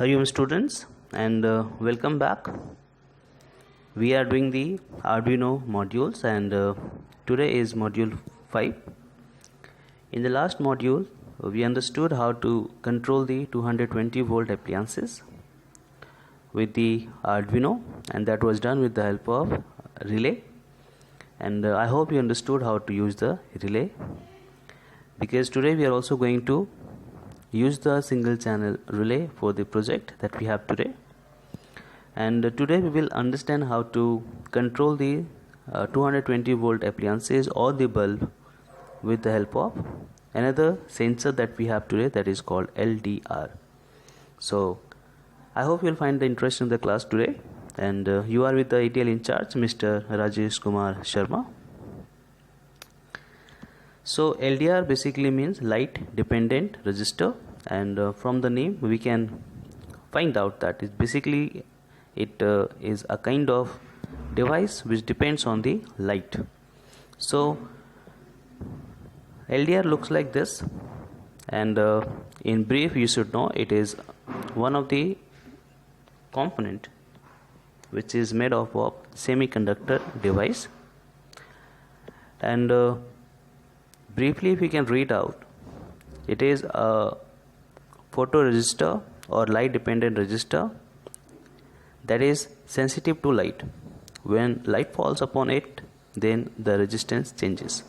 Hello students and welcome back. We are doing the Arduino modules and today is module 5. In the last module we understood how to control the 220 volt appliances with the Arduino, and that was done with the help of relay, and I hope you understood how to use the relay, because today we are also going to use the single channel relay for the project that we have today. And today we will understand how to control the 220 volt appliances or the bulb with the help of another sensor that we have today, that is called LDR. So I hope you'll find the interest in the class today, and you are with the ATL in charge, Mr. Rajesh Kumar Sharma. So LDR basically means light dependent resistor, and from the name we can find out that it is a kind of device which depends on the light. So LDR looks like this, and in brief you should know it is one of the component which is made up of semiconductor device. And briefly, if we can read out, it is a photoresistor or light dependent resistor that is sensitive to light. When light falls upon it, then the resistance changes.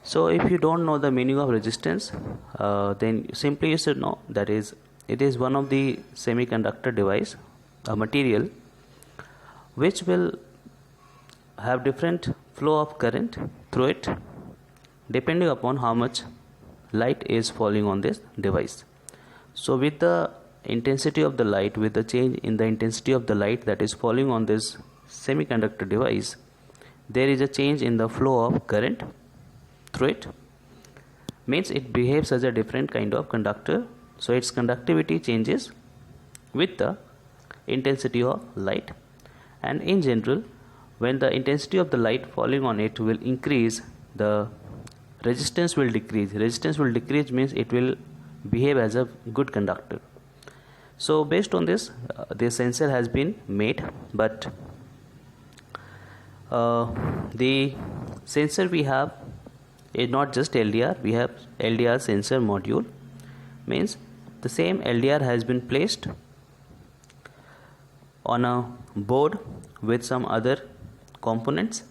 So if you don't know the meaning of resistance, then simply you should know that it is one of the semiconductor device, a material which will have different flow of current through it depending upon how much light is falling on this device. So with the intensity of the light, with the change in the intensity of the light that is falling on this semiconductor device, there is a change in the flow of current through it. Means it behaves as a different kind of conductor, so its conductivity changes with the intensity of light. And in general, when the intensity of the light falling on it will increase, the resistance will decrease. Resistance will decrease means it will behave as a good conductor. So based on this, the sensor has been made, but the sensor we have is not just LDR. We have LDR sensor module, means the same LDR has been placed on a board with some other components,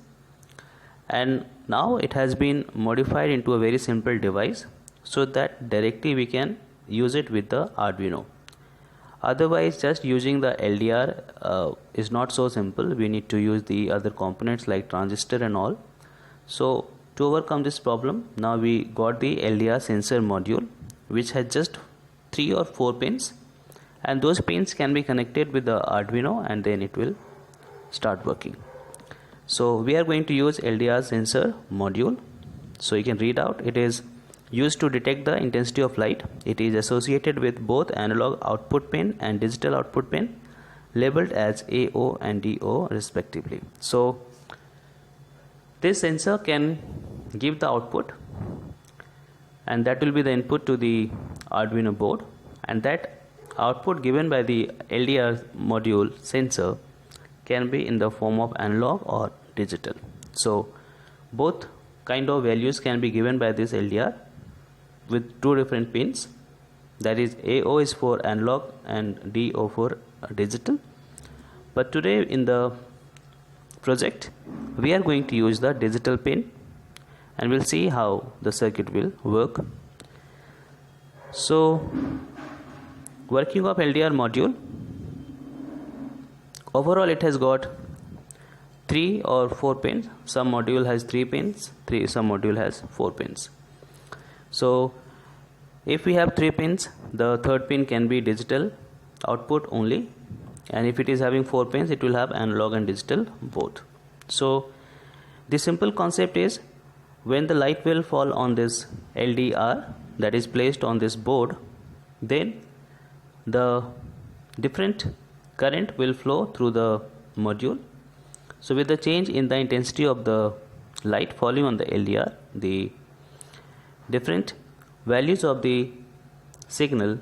and now it has been modified into a very simple device so that directly we can use it with the Arduino. Otherwise, just using the LDR is not so simple. We need to use the other components like transistor and all. So to overcome this problem, now we got the LDR sensor module which has just 3 or 4 pins, and those pins can be connected with the Arduino and then it will start working. So we are going to use LDR sensor module. So you can read out, it is used to detect the intensity of light. It is associated with both analog output pin and digital output pin, labeled as AO and DO respectively. So this sensor can give the output, and that will be the input to the Arduino board, and that output given by the LDR module sensor can be in the form of analog or digital. So both kind of values can be given by this LDR with 2 different pins, that is AO is for analog and DO for digital. But today in the project we are going to use the digital pin, and we'll see how the circuit will work. So working of LDR module, overall it has got 3 or 4 pins. Some module has 3 pins, some module has 4 pins. So if we have 3 pins, the third pin can be digital output only, and if it is having 4 pins, it will have analog and digital both. So the simple concept is, when the light will fall on this LDR that is placed on this board, then the different current will flow through the module. So with the change in the intensity of the light falling on the LDR, the different values of the signal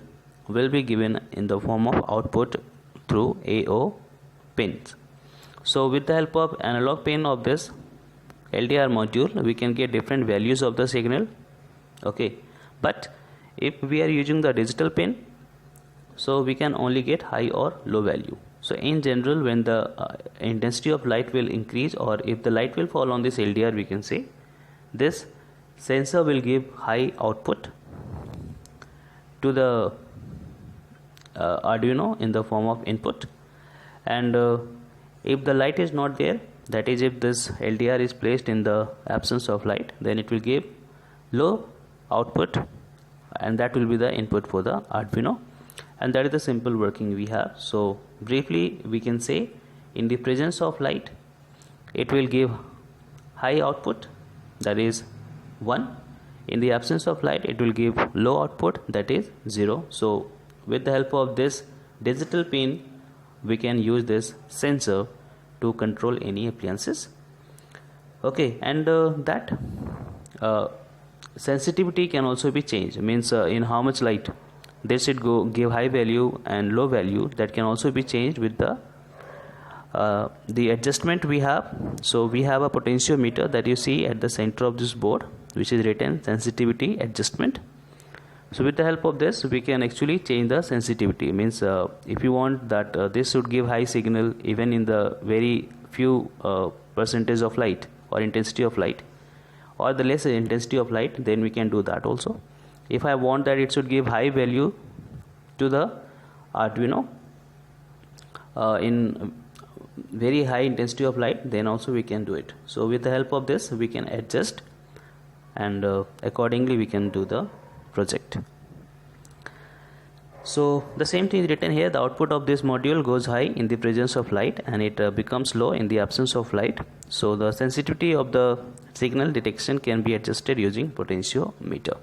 will be given in the form of output through AO pins. So with the help of analog pin of this LDR module, we can get different values of the signal. Okay, but if we are using the digital pin, so we can only get high or low value. So in general, when the intensity of light will increase, or if the light will fall on this LDR, we can say this sensor will give high output to the Arduino in the form of input, and if the light is not there, that is if this LDR is placed in the absence of light, then it will give low output, and that will be the input for the Arduino. And that is the simple working we have. So briefly we can say, in the presence of light it will give high output, that is 1. In the absence of light it will give low output, that is 0. So with the help of this digital pin, we can use this sensor to control any appliances. Okay, and that sensitivity can also be changed, means in how much light this should give high value and low value, that can also be changed with the adjustment we have. So we have a potentiometer that you see at the center of this board, which is written sensitivity adjustment. So with the help of this, we can actually change the sensitivity, means if you want that this should give high signal even in the very few percentage of light or intensity of light, or the less intensity of light, then we can do that also. If I want that it should give high value to the Arduino in very high intensity of light, then also we can do it. So with the help of this, we can adjust, and accordingly we can do the project. So the same thing is written here. The output of this module goes high in the presence of light, and it becomes low in the absence of light. So the sensitivity of the signal detection can be adjusted using potentiometer.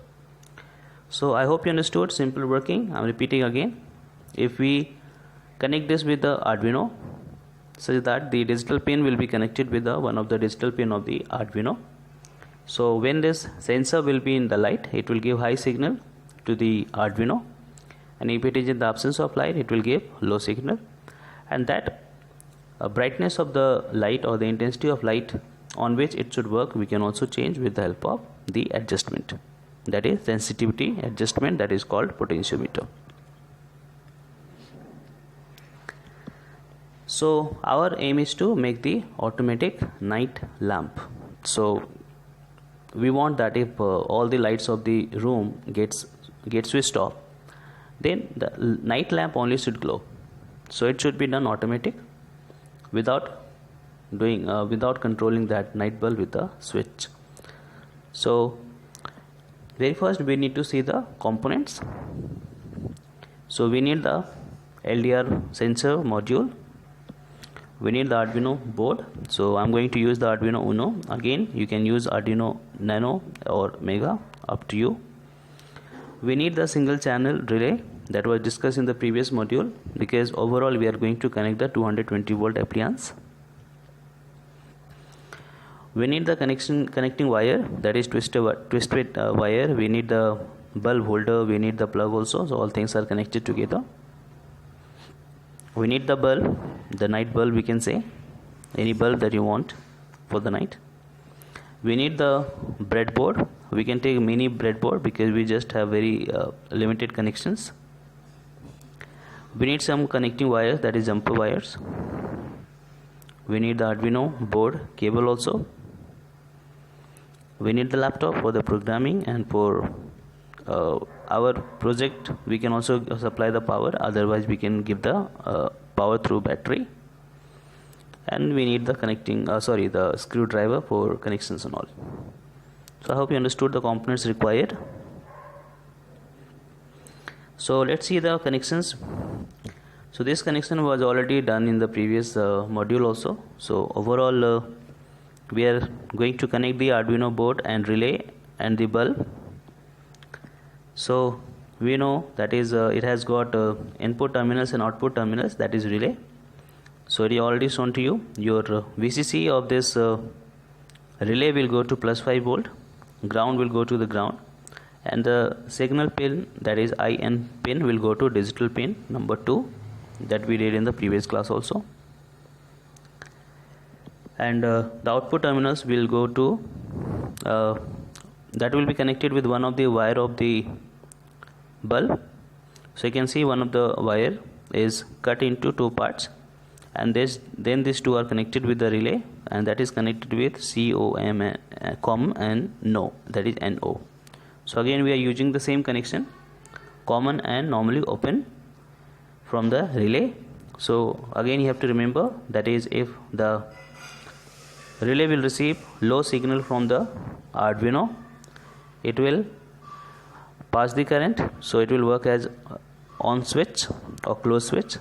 So I hope you understood simple working. I'm repeating again. If we connect this with the Arduino, such that the digital pin will be connected with one of the digital pin of the Arduino. So when this sensor will be in the light, it will give high signal to the Arduino, and if it is in the absence of light, it will give low signal. And that brightness of the light or the intensity of light on which it should work, we can also change with the help of the adjustment, that is sensitivity adjustment, that is called potentiometer. So our aim is to make the automatic night lamp. So we want that if all the lights of the room gets switched off, then the night lamp only should glow. So it should be done automatic, without controlling that night bulb with the switch. So very first we need to see the components. So we need the LDR sensor module, we need the Arduino board. So I'm going to use the Arduino Uno. Again, you can use Arduino Nano or Mega, up to you. We need the single channel relay that was discussed in the previous module, because overall we are going to connect the 220 volt appliance. We need the connecting wire, that is twisted wire. We need the bulb holder, we need the plug also. So all things are connected together. We need the bulb, the night bulb, we can say any bulb that you want for the night. We need the breadboard. We can take mini breadboard because we just have very limited connections. We need some connecting wires, that is jumper wires. We need the Arduino board cable also. We need the laptop for the programming, and for our project we can also supply the power, otherwise we can give the power through battery. And we need the the screwdriver for connections and all. So I hope you understood the components required. So let's see the connections. So this connection was already done in the previous module also. So overall we are going to connect the Arduino board and relay and the bulb. So we know that is it has got input terminals and output terminals, that is relay. So it is already shown to you. Your VCC of this relay will go to +5 volt, ground will go to the ground, and the signal pin, that is IN pin, will go to digital pin number 2 that we did in the previous class also. And the output terminals will go to that will be connected with one of the wire of the bulb. So you can see one of the wire is cut into 2 parts, and then these 2 are connected with the relay, and that is connected with COM and NO, that is NO. So again we are using the same connection, common and normally open, from the relay. So again you have to remember, that is, if the relay will receive low signal from the Arduino, it will pass the current, so it will work as on switch or close switch.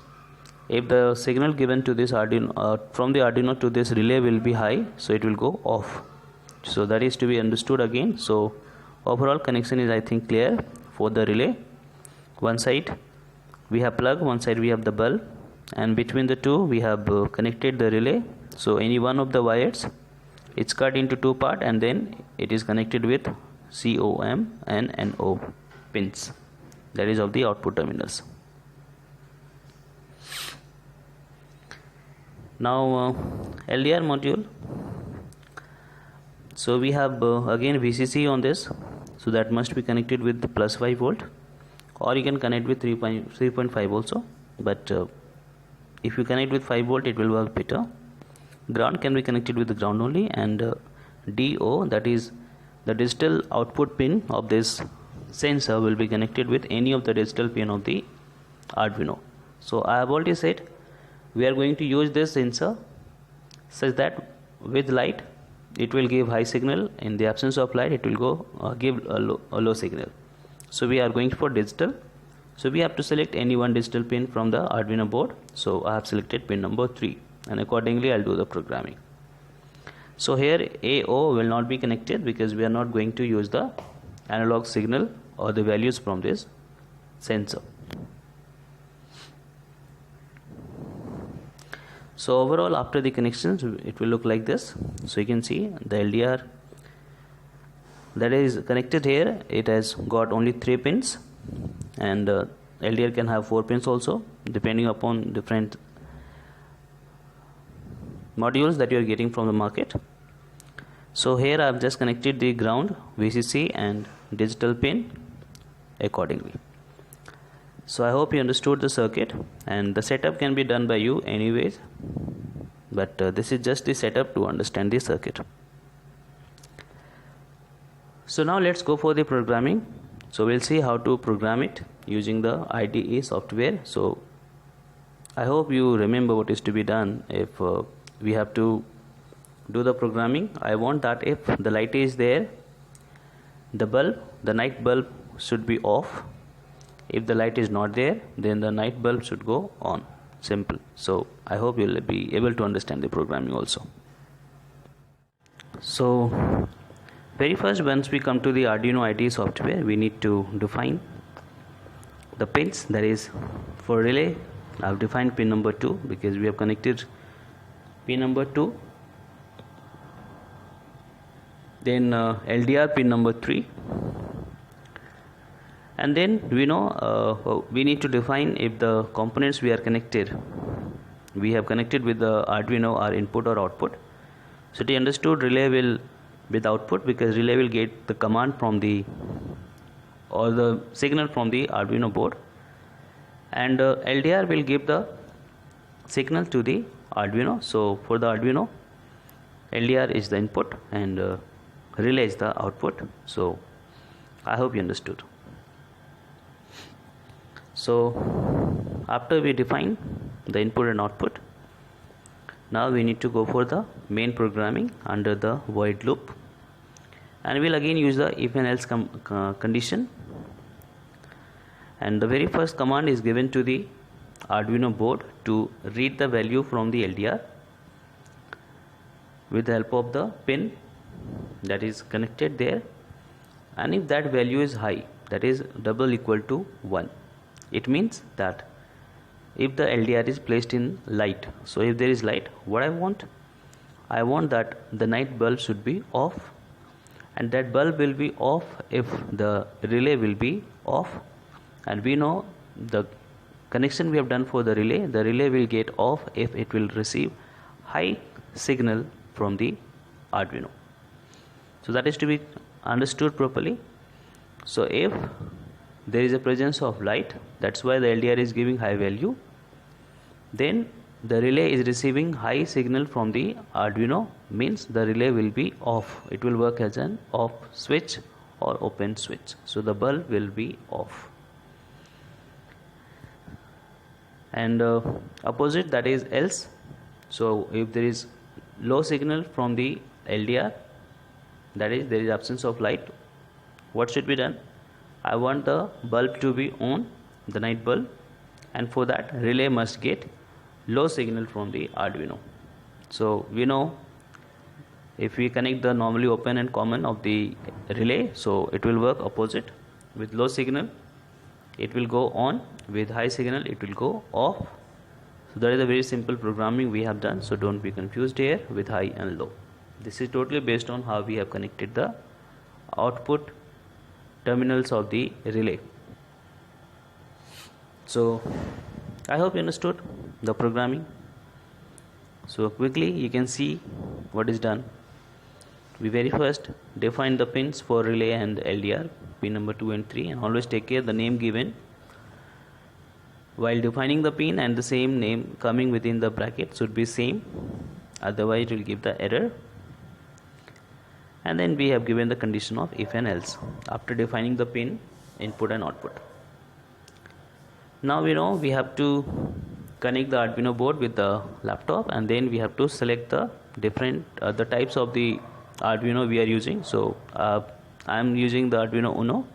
If the signal given to this Arduino from the Arduino to this relay will be high, so it will go off. So that is to be understood again. So overall connection is, I think, clear for the relay. One side we have plug, one side we have the bulb, and between the two we have connected the relay. So any one of the wires, it's cut into 2 parts, and then it is connected with COM and NO pins, that is of the output terminals. Now LDR module, so we have again VCC on this, so that must be connected with the plus 5 volt, or you can connect with 3.5 also, but if you connect with 5 volt it will work better. Ground can be connected with the ground only, and DO, that is the digital output pin of this sensor, will be connected with any of the digital pin of the Arduino. So I have already said we are going to use this sensor such that with light it will give high signal, in the absence of light it will go give a low signal. So we are going for digital, so we have to select any one digital pin from the Arduino board. So I have selected pin number 3, and accordingly I'll do the programming. So here AO will not be connected because we are not going to use the analog signal or the values from this sensor. So overall, after the connections, it will look like this. So you can see the LDR that is connected here, it has got only 3 pins, and LDR can have 4 pins also, depending upon different modules that you are getting from the market. So here I have just connected the ground, VCC and digital pin accordingly. So I hope you understood the circuit, and the setup can be done by you anyways, but this is just the setup to understand the circuit. So now let's go for the programming. So we'll see how to program it using the IDE software. So I hope you remember what is to be done if we have to do the programming. I want that if the light is there, the night bulb should be off. If the light is not there, then the night bulb should go on. Simple. So I hope you will be able to understand the programming also. So very first, once we come to the Arduino IDE software, we need to define the pins. That is, for relay I have defined pin number 2 because we have connected pin number 2, then LDR pin number 3, and then we know we need to define if the components we have connected with the Arduino are input or output. So to understood, relay will with output because relay will get the command from the signal from the Arduino board, and LDR will give the signal to the Arduino. So for the Arduino, LDR is the input and relay is the output. So I hope you understood. So after we define the input and output, now we need to go for the main programming under the void loop, and we'll again use the if and else condition. And the very first command is given to the Arduino board to read the value from the LDR with the help of the pin that is connected there, and if that value is high, that is double equal to 1, it means that if the LDR is placed in light. So if there is light, what I want that the night bulb should be off, and that bulb will be off if the relay will be off. And we know the connection we have done for the relay will get off if it will receive high signal from the Arduino. So that is to be understood properly. So if there is a presence of light, that's why the LDR is giving high value, then the relay is receiving high signal from the Arduino, means the relay will be off. It will work as an off switch or open switch. So the bulb will be off. And opposite, that is else. So if there is low signal from the LDR, that is there is absence of light, what should be done? I want the bulb to be on, the night bulb, and for that relay must get low signal from the Arduino. So we know if we connect the normally open and common of the relay, so it will work opposite. With low signal it will go on, with high signal it will go off. So that is a very simple programming we have done, so don't be confused here with high and low. This is totally based on how we have connected the output terminals of the relay. So I hope you understood the programming. So quickly you can see what is done. We very first define the pins for relay and LDR, pin number 2 and 3, and always take care the name given while defining the pin, and the same name coming within the bracket should be same, otherwise it will give the error. And then we have given the condition of if and else after defining the pin, input and output. Now we know we have to connect the Arduino board with the laptop, and then we have to select the different the types of the Arduino we are using. So I am using the Arduino Uno,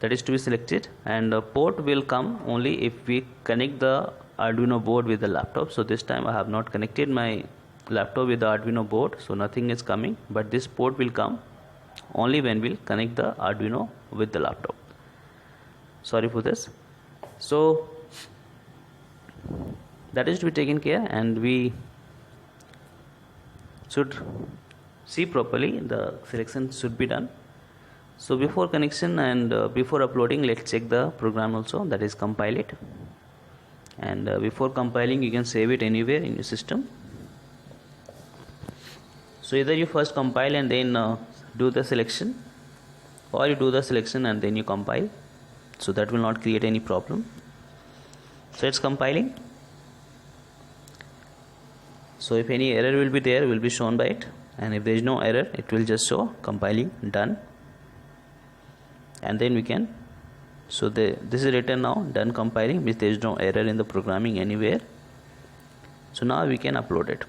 that is to be selected, and the port will come only if we connect the Arduino board with the laptop. So this time I have not connected my laptop with the Arduino board, so nothing is coming, but this port will come only when we'll connect the Arduino with the laptop. Sorry for this. So that is to be taken care, and we should see properly the selection should be done. So before connection and before uploading, let's check the program also, that is compile it. And before compiling, you can save it anywhere in your system. So either you first compile and then do the selection, or you do the selection and then you compile, so that will not create any problem. So it's compiling. So if any error will be there, will be shown by it, and if there is no error, it will just show compiling done. And then we can, so this is written now, done compiling, means there is no error in the programming anywhere. So now we can upload it.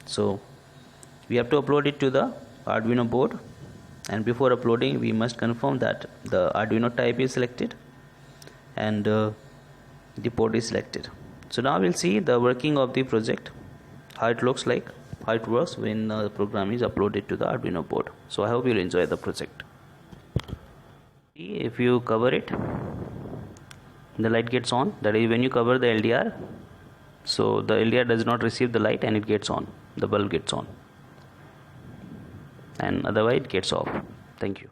So we have to upload it to the Arduino board, and before uploading we must confirm that the Arduino type is selected and the port is selected. So now we'll see the working of the project, how it looks like, how it works when the program is uploaded to the Arduino board. So I hope you'll enjoy the project. If you cover it, the light gets on, that is when you cover the LDR, so the LDR does not receive the light and it gets on, the bulb gets on, and otherwise it gets off. Thank you.